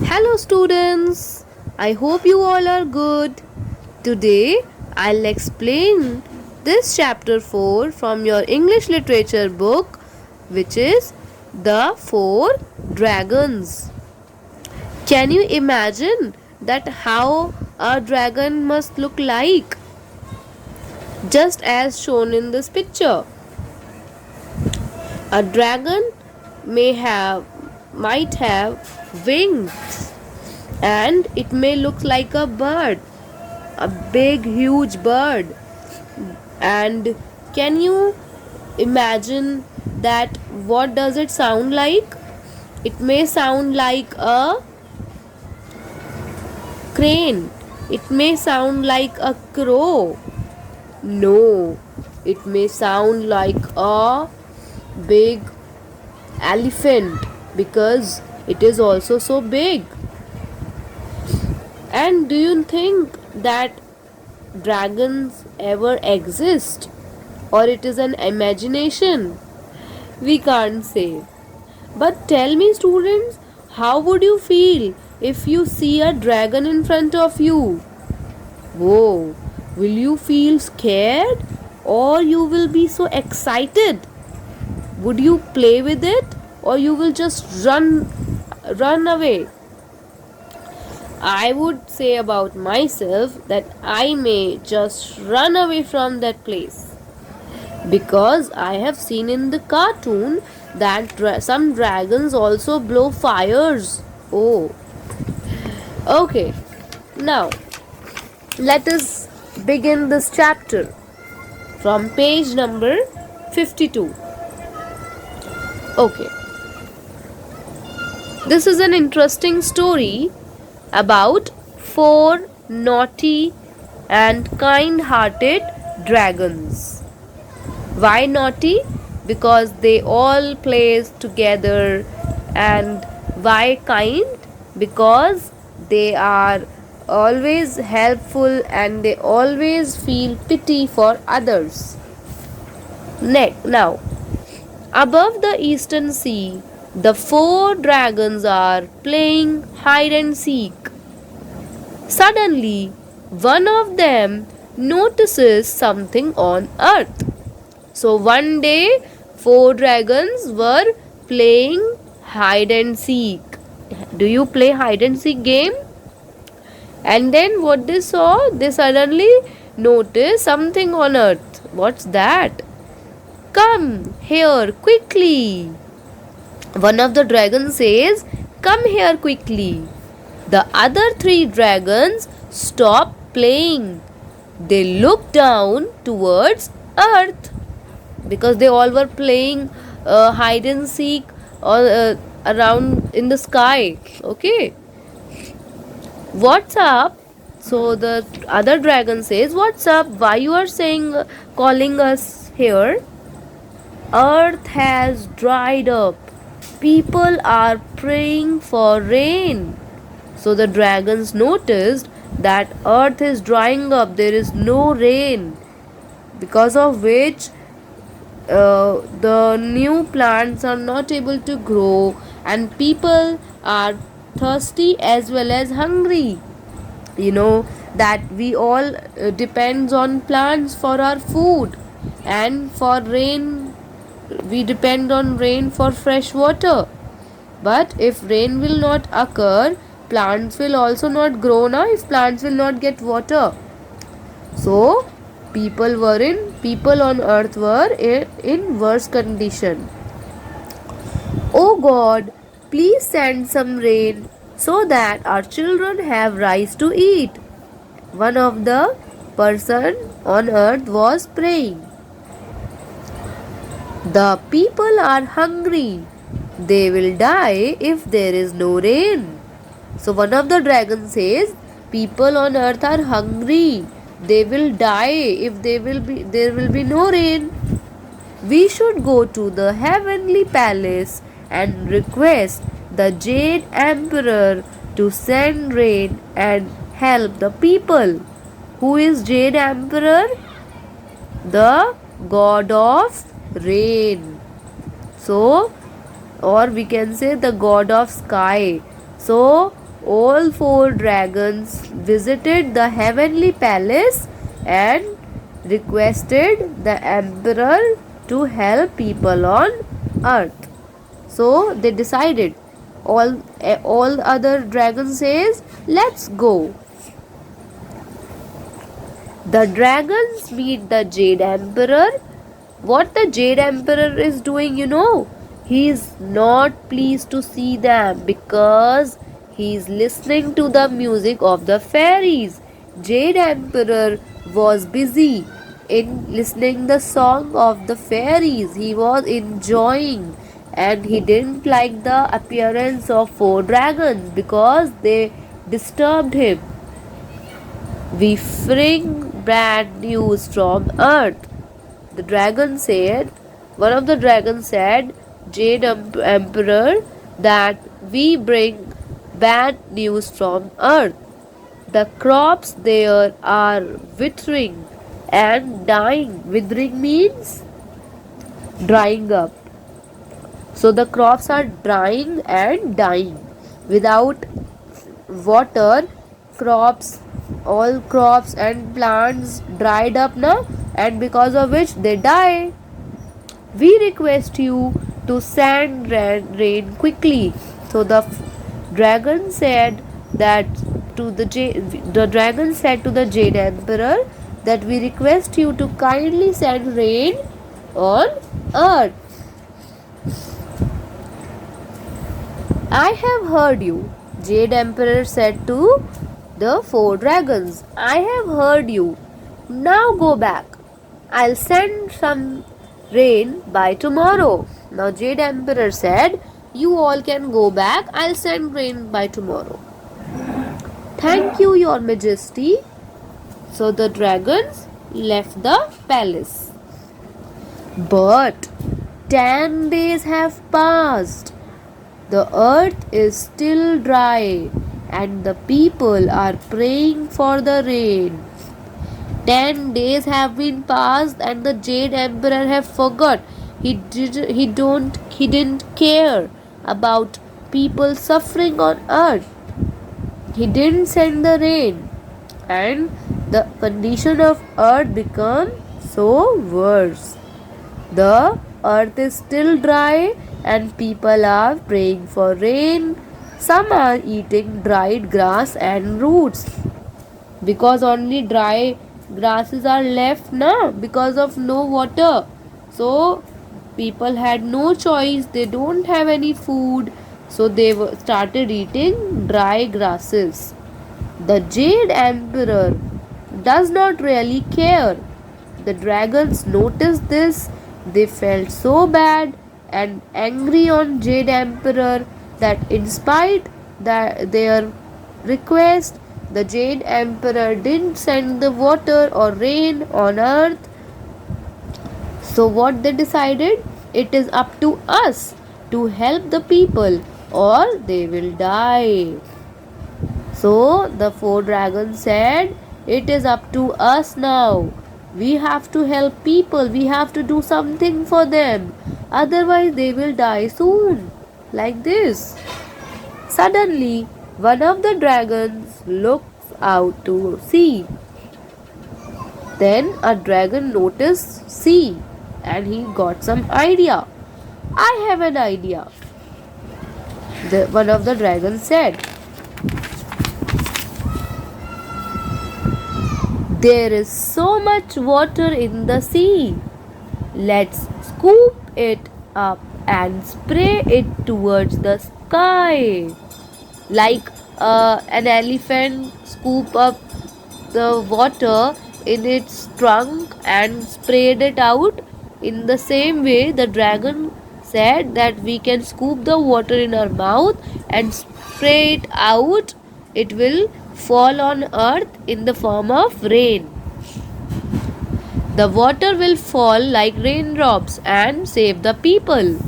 Hello, students. I hope you all are good. Today, I'll explain this chapter 4 from your English literature book, which is The Four Dragons. Can you imagine that how a dragon must look like? Just as shown in this picture. A dragon might have wings, and it may look like a bird, a big huge bird. And can you imagine that what does it sound like? It may sound like a crane, it may sound like a crow. No, it may sound like a big elephant because it is also so big. And do you think that dragons ever exist, or it is an imagination? We can't say. But tell me, students, how would you feel if you see a dragon in front of you? Whoa, will you feel scared, or you will be so excited? Would you play with it, or you will just run away? I would say about myself that I may just run away from that place because I have seen in the cartoon that some dragons also blow fires. Oh, okay. Now, let us begin this chapter from page number 52. Okay. This is an interesting story about four naughty and kind hearted dragons. Why naughty? Because they all play together. And why kind? Because they are always helpful and they always feel pity for others. Now, above the eastern sea, the four dragons are playing hide and seek. Suddenly, one of them notices something on earth. So one day, four dragons were playing hide and seek. Do you play hide and seek game? And then what they saw, they suddenly noticed something on earth. What's that? Come here quickly. One of the dragons says, come here quickly. The other three dragons stop playing. They look down towards earth because they all were playing hide and seek around in the sky. Okay, what's up? So the other dragon says, what's up? Why you are saying calling us here? Earth has dried up. People are praying for rain. So the dragons noticed that earth is drying up, there is no rain, because of which the new plants are not able to grow, and people are thirsty as well as hungry. You know that we all depends on plants for our food, and for rain we depend on rain for fresh water. But if rain will not occur, plants will also not grow now if plants will not get water. So people on earth were in worse condition. Oh God, please send some rain so that our children have rice to eat. One of the person on earth was praying. The people are hungry. They will die if there is no rain. So one of the dragons says, people on earth are hungry. They will die if there will be no rain. We should go to the heavenly palace and request the Jade Emperor to send rain and help the people. Who is Jade Emperor? The god of rain. So, or we can say the god of sky. So all four dragons visited the heavenly palace and requested the emperor to help people on earth. So they decided. All other dragons says, let's go. The dragons meet the Jade Emperor. What the Jade Emperor is doing, he is not pleased to see them because he is listening to the music of the fairies. Jade Emperor was busy in listening the song of the fairies. He was enjoying, and he didn't like the appearance of four dragons because they disturbed him. We bring bad news from earth. The dragon said, one of the dragons said, Jade Emperor, that we bring bad news from earth. The crops there are withering and dying. Withering means drying up. So the crops are drying and dying. Without water, crops, all crops and plants dried up now, and because of which they die. We request you to send rain quickly. So dragon said that the dragon said to the Jade Emperor that we request you to kindly send rain on earth. I have heard you, Jade Emperor said to the four dragons. I have heard you. Now go back. I'll send some rain by tomorrow. Now Jade Emperor said, you all can go back. I'll send rain by tomorrow. Thank you, Your Majesty. So the dragons left the palace. But 10 days have passed. The earth is still dry and the people are praying for the rain. 10 days have been passed and the Jade Emperor have forgot. He didn't care about people suffering on earth. He didn't send the rain and the condition of earth become so worse. The earth is still dry and people are praying for rain. Some are eating dried grass and roots because only dry grasses are left now because of no water. So people had no choice. They don't have any food. So they started eating dry grasses. The Jade Emperor does not really care. The dragons noticed this. They felt so bad and angry on Jade Emperor that in spite that their request, the Jade Emperor didn't send the water or rain on earth. So what they decided? It is up to us to help the people or they will die. So the four dragons said, it is up to us now. We have to help people. We have to do something for them. Otherwise they will die soon. Like this. Suddenly, one of the dragons looks out to sea. Then a dragon noticed sea and he got some idea. I have an idea. One of the dragons said. There is so much water in the sea. Let's scoop it up and spray it towards the sky. Like an elephant scoop up the water in its trunk and sprayed it out. In the same way, the dragon said that we can scoop the water in our mouth and spray it out. It will fall on earth in the form of rain. The water will fall like raindrops and save the people.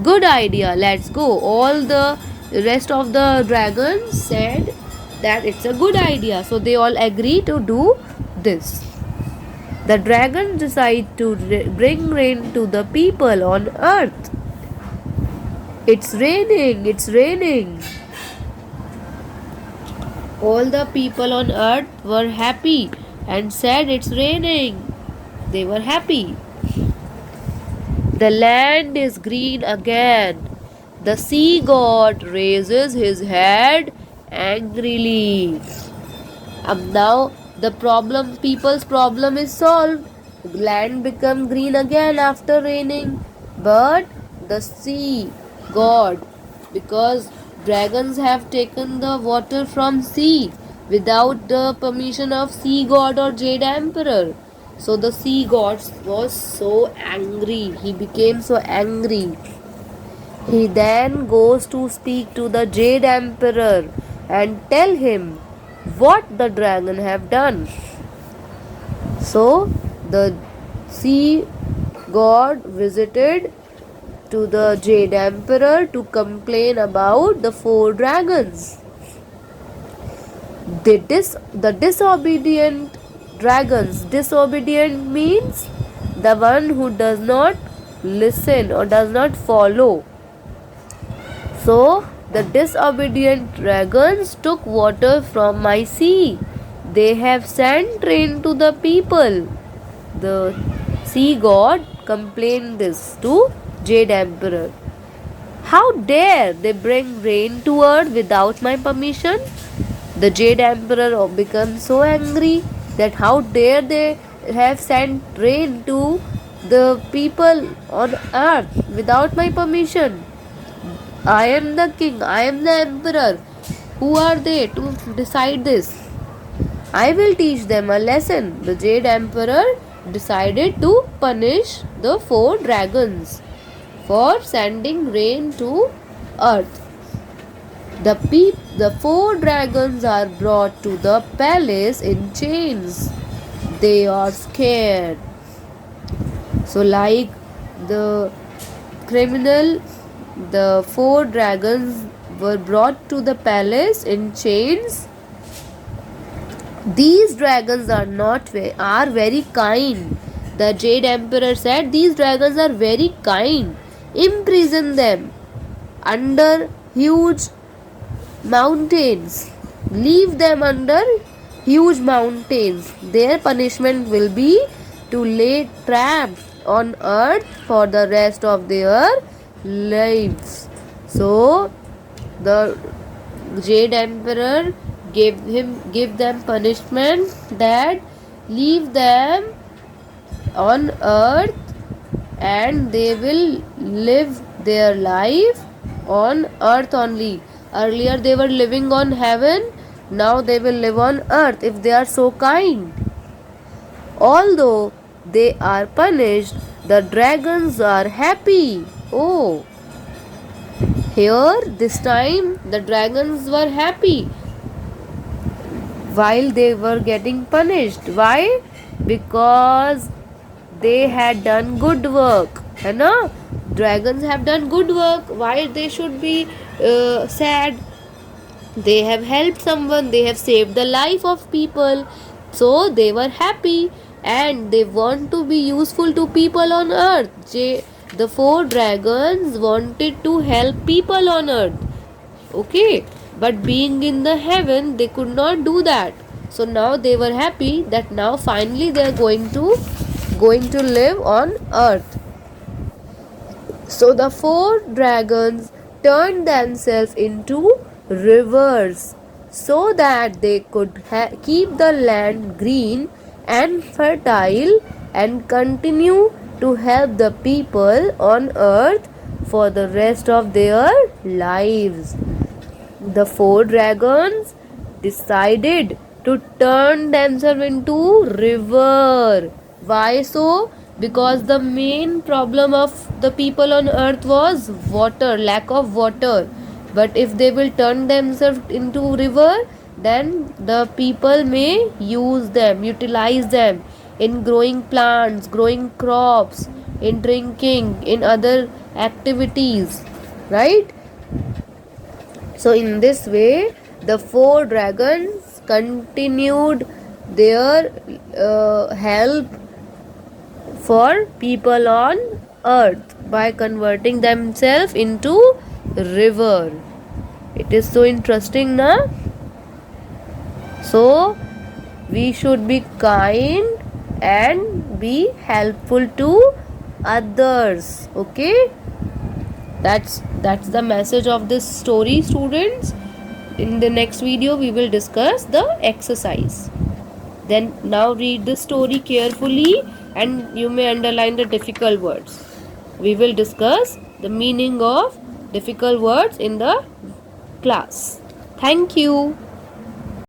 Good idea, let's go. All the rest of the dragons said that it's a good idea. So they all agree to do this. The dragons decide to bring rain to the people on earth. It's raining, it's raining. All the people on earth were happy and said it's raining. They were happy. The land is green again. The sea god raises his head angrily. Now the people's problem is solved. Land become green again after raining. But the sea god, because dragons have taken the water from sea without the permission of sea god or Jade Emperor. So the sea god was so angry. He became so angry. He then goes to speak to the Jade Emperor and tell him what the dragon have done. So the sea god visited to the Jade Emperor to complain about the four dragons. The disobedient dragons. Disobedient means the one who does not listen or does not follow. So the disobedient dragons took water from my sea. They have sent rain to the people. The sea god complained this to Jade Emperor. How dare they bring rain to earth without my permission? The Jade Emperor becomes so angry that how dare they have sent rain to the people on earth without my permission. I am the king, I am the emperor. Who are they to decide this? I will teach them a lesson. The Jade Emperor decided to punish the four dragons for sending rain to earth. The four dragons are brought to the palace in chains. They are scared. So, like the criminal, the four dragons were brought to the palace in chains. These dragons are very kind. The Jade Emperor said these dragons are very kind. Imprison them under huge mountains. Leave them under huge mountains. Their punishment will be to lay traps on earth for the rest of their lives. So the Jade Emperor give them punishment that leave them on earth and they will live their life on earth only. Earlier they were living on heaven, now they will live on earth if they are so kind. Although they are punished, the dragons are happy. Oh, here this time the dragons were happy while they were getting punished. Why? Because they had done good work. है ना? Dragons have done good work. Why they should be sad? They have helped someone. They have saved the life of people. So they were happy and they want to be useful to people on earth. The four dragons wanted to help people on earth. Okay, but being in the heaven they could not do that. So now they were happy that now finally they are going to live on earth. So the four dragons turned themselves into rivers so that they could keep the land green and fertile and continue to help the people on earth for the rest of their lives. The four dragons decided to turn themselves into river. Why so? Because the main problem of the people on earth was water, lack of water. But if they will turn themselves into river, then the people may utilize them in growing plants, growing crops, in drinking, in other activities, right? So in this way the four dragons continued their help for people on earth by converting themselves into river. It is so interesting, na? So we should be kind and be helpful to others. Okay, that's the message of this story, students. In the next video we will discuss the exercise. Then now read the story carefully and you may underline the difficult words. We will discuss the meaning of difficult words in the class. Thank you.